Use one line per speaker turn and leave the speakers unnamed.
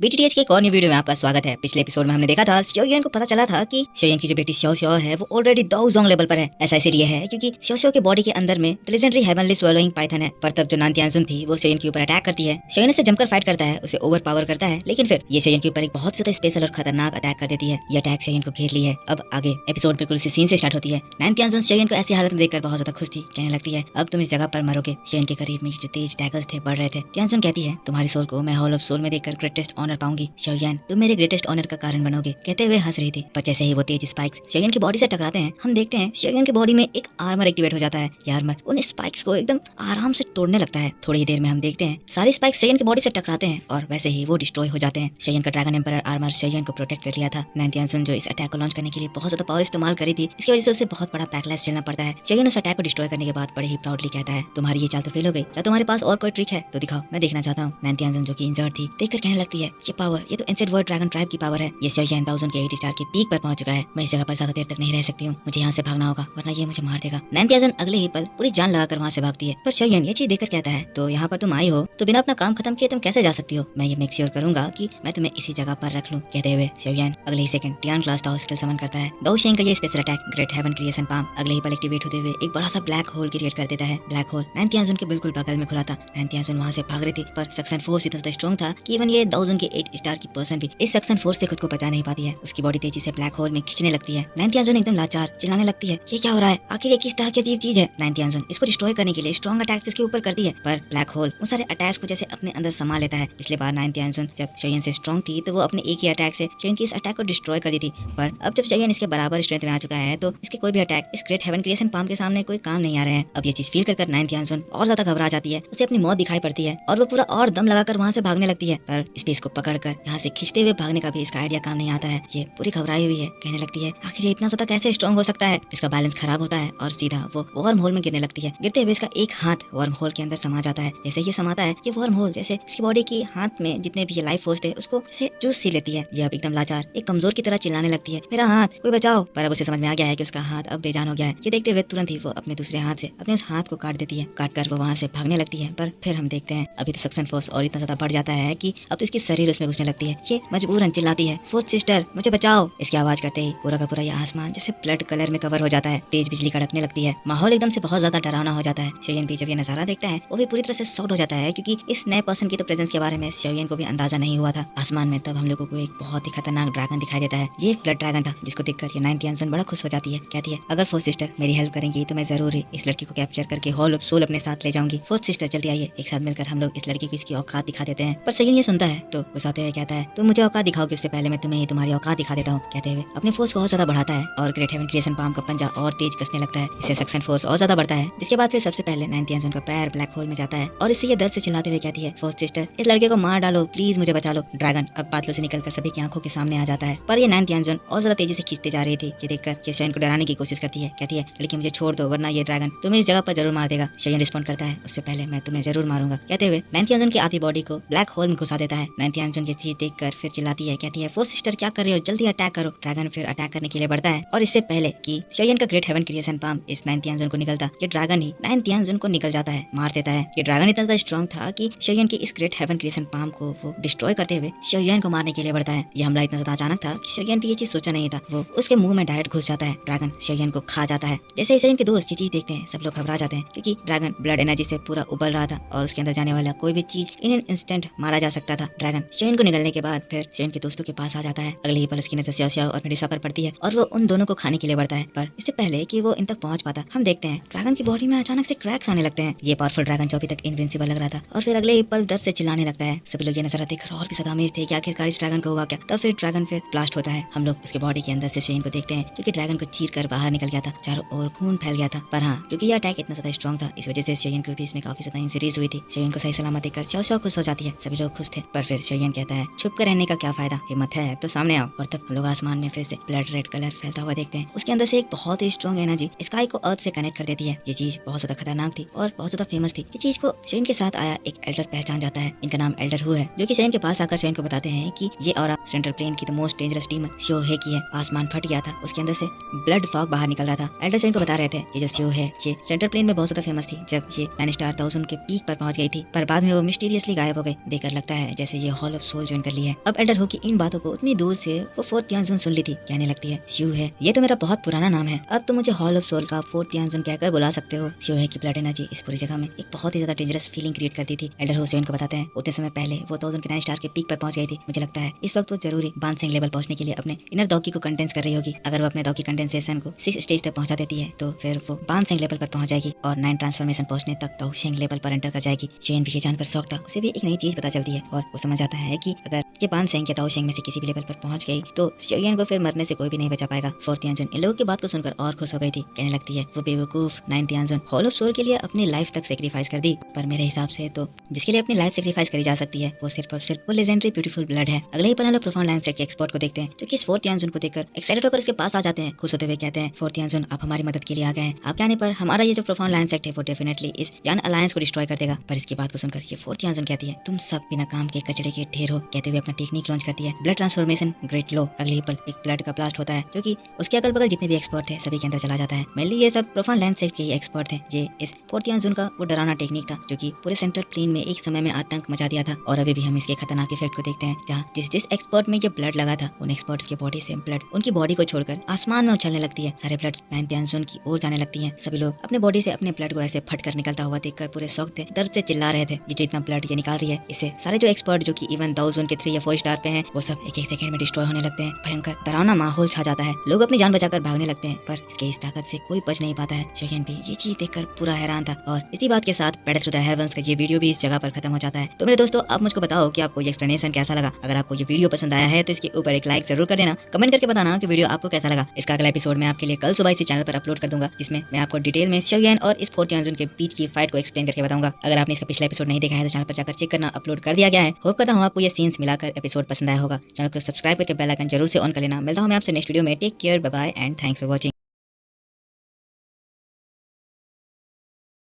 बीटीटीएच के एक और न्यू वीडियो में आपका स्वागत है। पिछले एपिसोड में हमने देखा था शोयन को पता चला था कि शोयन की जो बेटी श्यो श्यो है वो ऑलरेडी दाओजोंग लेवल पर है। ऐसा इसलिए है क्योंकि श्यो श्यो के बॉडी के अंदर में लेजेंडरी हेवनली स्वैलोइंग पाइथन है। पर तब जो नानतियानजुन थी वो शोयन के ऊपर अटैक करती है। शोयन इसे जमकर फाइट करता है, उसे ओवर पावर करता है, लेकिन फिर ये शोयन के ऊपर एक बहुत ज्यादा स्पेशल और खतरनाक अटैक कर देती है। ये अटैक शोयन को घेर ली है। अब आगे एपिसोड बिल्कुल इसी सीन से स्टार्ट होती है। नानतियानजुन शोयन को ऐसी हालत में देखकर बहुत ज्यादा खुश थी। कहने लगती है अब तुम इस जगह पर मरोगे। शोयन के करीब में जो तेज डैगर्स थे बढ़ रहे थे। तियानजुन कहती है तुम्हारी सोल को मैं हॉल ऑफ सोल में देखकर ग्रेटेस्ट ऑनर पाऊंगी। शोयन तुम मेरे ग्रेटेस्ट ऑनर का कारण बनोगे, कहते हुए हंस रही थी। पर जैसे ही वो तेज स्पाइक्स शोयन की बॉडी से टकराते हैं, हम देखते हैं शोयन की बॉडी में एक आर्मर एक्टिवेट हो जाता है। ये आर्मर उन स्पाइक्स को एकदम आराम से तोड़ने लगता है। थोड़ी ही देर में हम देखते हैं सारी स्पाइक्स शोयन की बॉडी से टकराते हैं और वैसे ही वो डिस्ट्रॉय हो जाते हैं। शोयन का ड्रैगन एम्परर आर्मर शोयन को प्रोटेक्ट कर लिया था। नानतियानजुन जो इस अटैक को लॉन्च करने के लिए बहुत ज्यादा पावर इस्तेमाल करी थी, इसकी वजह से उसे बहुत बड़ा बैकलैश झेलना पड़ता है। शोयन उस अटैक को डिस्ट्रॉय करने के बाद बड़े ही प्राउडली कहता है तुम्हारी ये चाल तो फेल हो गई, क्या तुम्हारे पास और कोई ट्रिक है तो दिखाओ, मैं देखना चाहता हूँ। नानतियानजुन जो कि इंजर्ड थी देखकर कहने लगती है ये पावर, ये तो एंशिएंट वर्ल्ड ड्रैगन ट्राइब की पावर है। ये शोयन दाओजों के 8 स्टार के पीक पर पहुंच चुका है। मैं इस जगह पर ज्यादा देर तक नहीं रह सकती हूँ, मुझे यहाँ से भागना होगा वरना ये मुझे मार देगा। नानतियानजुन अगले ही पल पूरी जान लगाकर वहाँ से भागती है। पर शोयन ये चीज देखकर कहता है तो यहाँ पर तुम आई हो तो बिना अपना काम खत्म किए तुम कैसे जा सकती हो? मैं ये मेक श्योर करूंगा कि मैं तुम्हें इसी जगह पर रख लूं। कहते हुए शोयन अगले ही second Tian class Dao skill summon करता है। दाओशेंग का ये special attack great heaven creation palm अगले ही पल एक्टिवेट होते हुए एक बड़ा सा ब्लैक होल क्रिएट कर देता है। ब्लैक होल नानतियानजुन के बिल्कुल बगल में खुला था। नानतियानजुन वहाँ से भाग रही थी पर सक्शन फोर्स इतना ज्यादा स्ट्रॉन्ग था कि इवन ये दाओजों के 8 स्टार की पर्सन भी इस सक्शन फोर्स से खुद को बचा नहीं पाती है। उसकी बॉडी तेजी से ब्लैक होल में खींचने लगती है। नानतियानजुन एकदम लाचार चिल्लाने लगती है ये क्या हो रहा है, आखिर ये किस तरह की अजीब चीज है। नानतियानजुन इसको डिस्ट्रॉय करने के लिए स्ट्रॉन्ग अटैक्स इसके ऊपर करती है पर ब्लैक होल उन सारे अटैक्स को जैसे अपने अंदर समा लेता है। पिछले बार नानतियानजुन जब शोयन से स्ट्रॉन्ग थी तो वो अपने एक ही अटैक से शोयन की इस अटैक को डिस्ट्रॉय कर दी थी। पर अब जब शोयन इसके बराबर स्ट्रेंथ में आ चुका है तो इसके कोई भी अटैक इस ग्रेट हेवन क्रिएशन पाम के सामने कोई काम नहीं आ रहे हैं। अब ये चीज फील कर नानतियानजुन और ज्यादा घबरा जाती है। उसे अपनी मौत दिखाई पड़ती है और वो पूरा और दम लगाकर वहाँ से भागने लगती है। पर स्पेस को पकड़कर यहाँ से खींचते हुए भागने का भी इसका आइडिया काम नहीं आता है। ये पूरी घबराई हुई है, कहने लगती है आखिर ये इतना ज्यादा कैसे स्ट्रॉन्ग हो सकता है। इसका बैलेंस खराब होता है और सीधा वो वर्म होल में गिरने लगती है। गिरते हुए इसका एक हाथ वर्म होल के अंदर समा जाता है। जैसे ये समाता है ये वर्म होल जैसे इसकी बॉडी की हाथ में जितने भी ये लाइफ फोर्स थे उसको जैसे जूस सी लेती है। ये अब एकदम लाचार एक कमजोर की तरह चिल्लाने लगती है मेरा हाथ कोई बचाओ। पर अब उसे समझ में आ गया है कि उसका हाथ अब बेजान हो गया है। ये देखते हुए तुरंत ही वो अपने दूसरे हाथ से अपने उस हाथ को काट देती है। काट कर वो वहाँ से भागने लगती है। पर फिर हम देखते हैं अभी तो सक्शन फोर्स और इतना ज्यादा बढ़ जाता है कि अब तो इसकी शरीर उसमें घुसने लगती है। ये मजबूरन चिल्लाती है फोर्थ सिस्टर मुझे बचाओ। इसकी आवाज करते ही पूरा का पूरा ये आसमान जैसे ब्लड कलर में कवर हो जाता है। तेज बिजली कड़कने लगती है। माहौल एकदम से बहुत ज्यादा डरावना हो जाता है। शोयन भी जब ये नजारा देखता है वो भी पूरी तरह से शॉक हो जाता है क्योंकि इस नए पर्सन की तो प्रेजेंस के बारे में शोयन को भी अंदाजा नहीं हुआ था। आसमान में तब हम लोगों को एक बहुत ही खतरनाक ड्रैगन दिखाई देता है। ये एक ब्लड ड्रैगन था जिसको देखकर ये नानतियानजुन बड़ा खुश हो जाती है। कहती है अगर फोर्थ सिस्टर मेरी हेल्प करेंगी तो मैं जरूर ही इस लड़की को कैप्चर करके हॉल ऑफ सोल अपने साथ ले जाऊंगी। फोर्थ सिस्टर जल्दी आइए, एक साथ मिलकर हम लोग इस लड़की को इसकी औकात दिखा देते हैं। पर शोयन ये सुनता है तो गुस्साते हुए कहता है तुम मुझे औकात दिखाओगे उससे पहले मैं तुम्हें ही तुम्हारी औकात दिखा देता हूँ। कहते हुए अपने फोर्स को और ज्यादा बढ़ाता है और ग्रेट हेवन क्रिएशन पाम का पंजा और तेज कसने लगता है। इससे सक्शन फोर्स और ज्यादा बढ़ता है। जिसके बाद फिर सबसे पहले नानतियानजुन का पैर ब्लैक होल में जाता है और इससे ये दर्द से चिल्लाते हुए कहती है फोर्थ सिस्टर इस लड़के को मार डालो प्लीज, मुझे बचा लो। ड्रैगन अब बादलों से निकलकर सभी की आंखों के सामने आ जाता है। पर ये नानतियानजुन और ज्यादा तेजी से खींचते जा रही थी। ये देखकर ये शोयन को डराने की कोशिश करती है। कहती है लड़की मुझे छोड़ दो वरना ये ड्रैगन तुम्हें इस जगह पर जरूर मार देगा। शोयन रिस्पॉन्ड करता है उससे पहले मैं तुम्हें जरूर मारूंगा। कहते हुए नानतियानजुन की आधी बॉडी को ब्लैक होल में घुसा देता है। नानतियानजुन की चीज देखकर फिर चिल्लाती है। कहती है फोर्थ सिस्टर क्या कर रही हो, जल्दी अटैक करो। ड्रैगन फिर अटैक करने के लिए बढ़ता है और इससे पहले कि शोयन का ग्रेट हेवन क्रिएशन पाम इस नानतियानजुन को निकलता, ये ड्रैगन ही नानतियानजुन को निकल जाता है, मार देता है। ये ड्रैगन इतना स्ट्रॉन्ग था कि शोयन की इस ग्रेट हेवन क्रिएशन पाम को वो डिस्ट्रॉय करते हुए शोयन को मारने के लिए बढ़ता है। ये हमला इतना ज्यादा अचानक था कि शोयन भी ये चीज सोचा नहीं था। वो उसके मुंह में डायरेक्ट घुस जाता है। ड्रैगन शोयन को खा जाता है। जैसे ही शोयन के दोस्त ये चीज देखते हैं सब लोग घबरा जाते हैं क्योंकि ड्रैगन ब्लड एनर्जी से पूरा उबल रहा था और उसके अंदर जाने वाला कोई भी चीज इन एन इंस्टेंट मारा जा सकता था। ड्रैगन शोयन को निगलने के बाद फिर शोयन के दोस्तों के पास आ जाता है। अगले ही पल उसकी नजर श्यो श्यो और मेडिसा पर पड़ती है और वो उन दोनों को खाने के लिए बढ़ता है। पर इससे पहले कि वो इन तक पहुंच पाता हम देखते हैं ड्रैगन की बॉडी में अचानक से क्रैक्स आने लगते हैं। ये पावरफुल ड्रैगन जो अभी तक इनविंसिबल लग रहा था और फिर अगले ही पल दर्द से चिल्लाने लगता है। सभी लोग ये नजर देखकर और भी ज्यादा अमेज थे कि आखिरकार इस ड्रैगन को हुआ क्या। तब फिर ड्रैगन फिर ब्लास्ट होता है। हम लोग उसके बॉडी के अंदर से शोयन को देखते हैं क्योंकि ड्रैगन को चीर कर बाहर निकल गया था। चारों ओर खून फैल गया था। पर हाँ क्योंकि ये अटैक इतना ज्यादा स्ट्रॉन्ग था इस वजह से शोयन को भी इसमें काफी ज्यादा इंजरीज हुई थी। शोयन को सही सलामत देखकर श्यो श्यो खुश हो जाती है। सभी लोग खुश थे। पर फिर शोयन कहता है छुप कर रहने का क्या फायदा, हिम्मत है तो सामने आओ। और तब हम लोग आसमान में फिर से ब्लड रेड कलर फैलता हुआ देखते हैं। उसके अंदर से एक बहुत ही स्ट्रॉन्ग एनर्जी स्काई को अर्थ से कनेक्ट कर देती है। ये चीज बहुत ज्यादा खतरनाक थी और बहुत ज्यादा फेमस थी। ये चीज को शोयन के साथ आया एक एल्डर पहचान जाता है। इनका नाम एल्डर हु है जो कि शोयन के पास आकर शोयन को बताते हैं कि ये ऑरा सेंट्रल प्लेन की the most dangerous demon show है की है। आसमान फट गया था, उसके अंदर से ब्लड फॉग बाहर निकल रहा था। एल्डर शोयन को बता रहे थे ये जो श्यो है ये सेंट्रल प्लेन में बहुत ज्यादा फेमस थी जब ये 9 स्टार 1000 के पीक पर पहुंच गई थी। पर बाद में वो मिस्टीरियसली गायब हो गई। देखकर लगता है जैसे ये hall hall of soul join कर ली है। अब एल्डर हो की इन बातों को उतनी दूर से वो फोर्थ तियानजुन सुन ली थी। कहने लगती है शिव है, ये तो मेरा बहुत पुराना नाम है, अब तो मुझे हॉल ऑफ सोल का फोर्थ तियानजुन कहकर बुला सकते हो। शिव है की ब्लड एनर्जी इस पूरी जगह में एक बहुत ही ज्यादा डेंजरस फीलिंग क्रिएट करती थी। एल्डर हो को बताते हैं उतने समय पहले वो 1009 स्टार के पीक पर पहुंच गई थी। मुझे लगता है इस वक्त वो जरूरी बानसेंग लेवल पहुंचने के लिए अपने इनर डॉगी को कंडेंस कर रही होगी। अगर वो अपने डॉगी कंडेंसेशन को 6 स्टेज तक पहुंचा देती है तो फिर वो बानसेंग लेवल पर पहुंच जाएगी और 9 ट्रांसफॉर्मेशन पहुंचने तक दाओशेंग लेवल पर एंटर कर जाएगी। शेन भी ये जानकर शौक था, उसे भी एक नई चीज पता चलती है और वो समझ आता है कि अगर ये बानसेंग या दाओशेंग में से किसी भी लेवल पर पहुंच गई तो शियोयन को फिर मरने से कोई भी नहीं बचा पाएगा। फोर्थ तियानजुन इन लोगों की बात को सुनकर और खुश हो गई थी। कहने लगती है वो बेवकूफ 9 तियानजुन हॉल ऑफ सोल के लिए अपनी लाइफ तक सेक्रीफाइस कर दी, पर मेरे हिसाब से तो जिसके लिए अपनी लाइफ सेक्रीफाइस करी जा सकती है वो सिर्फ और सिर्फ वो लेजेंडरी ब्यूटीफुल ब्लड है। अगले ही पल हम लोग प्रोफाउंड लाइनसेट के एक्सपर्ट को देखते हैं जो कि इस फोर्थ तियानजुन को देखकर एक्साइटेड होकर इसके पास आ जाते हैं। खुश होते हुए कहते हैं फोर्थ तियानजुन आप हमारी मदद के लिए आ गए हैं, आपके आने पर हमारा ये जो प्रोफाउंड लाइनसेट है वो डेफिनेटली इस यान अलायंस को डिस्ट्रॉय कर देगा। पर इसकी बात को सुनकर ये फोर्थ तियानजुन कहती है तुम सब बिना काम के कचड़े के ढेर हो। कहते हुए अपना टेक्निक लॉन्च करती है ब्लड ट्रांसफॉर्मेशन ग्रेट लो। अगले ही पल एक ब्लड का ब्लास्ट होता है जो कि उसके अगल बगल जितने भी एक्सपर्ट थे सभी के अंदर चला जाता है। मेनली ये सब प्रोफाउंड लाइनसेट के ही एक्सपर्ट थे। जे इस फोर्थ तियानजुन का वो डरावना टेक्निक था जो कि पूरे सेंट्रल प्लेन में एक समय में आतंक मचा दिया था। और अभी भी हम इसके खतरनाक इफेक्ट को देखते हैं जहाँ जिस एक्सपर्ट में ये ब्लड लगा था उन एक्सपर्ट्स की बॉडी से ब्लड उनकी बॉडी को छोड़कर आसमान में उछलने लगती है। सारे ब्लड 9 तियानजुन की ओर जाने लगती है। सभी लोग अपने बॉडी से अपने ब्लड को ऐसे फट कर निकलता हुआ देखकर पूरे शौक थे, दर्द से चिल्ला रहे थे जो इतना ब्लड ये निकाल रही है इससे सारे जो एक्सपर्ट जो कि इवन दाओजोन के 3 या 4 स्टार पे हैं वो सब एक सेकंड में डिस्ट्रॉय होने लगते हैं। भयंकर डरावना माहौल छा जाता है, लोग अपनी जान बचाकर भागने लगते हैं पर इसके इस ताकत से कोई बच नहीं पाता है। शोयन भी ये चीज देखकर पूरा हैरान था और इसी बात के साथ पेडेल टू द हेवंस का ये वीडियो भी इस जगह पर खत्म हो जाता है। तो मेरे दोस्तों आप मुझको बताओ कि आपको ये एक्सप्लेनेशन कैसा लगा। अगर आपको ये वीडियो पसंद आया है तो इसके ऊपर एक लाइक जरूर कर देना, कमेंट करके बताना कि वीडियो आपको कैसा लगा। इसका अगला एपिसोड मैं आपके लिए कल सुबह इसी चैनल पर अपलोड कर दूंगा जिसमें मैं आपको डिटेल में शियोयन और इस फोर्थ तियानजुन के बीच की फाइट को एक्सप्लेन करके बताऊंगा। अगर आपने इसका पिछला एपिसोड नहीं देखा है तो चैनल पर जाकर चेक करना, अपलोड कर दिया गया है। होप करता हूँ आपको ये सीन्स मिलाकर एपिसोड पसंद आया होगा। चैनल को सब्सक्राइब करके बेल आइकन जरूर से ऑन कर लेना। मिलता हूँ मैं आपसे नेक्स्ट वीडियो में। Take care, bye bye and thanks for watching.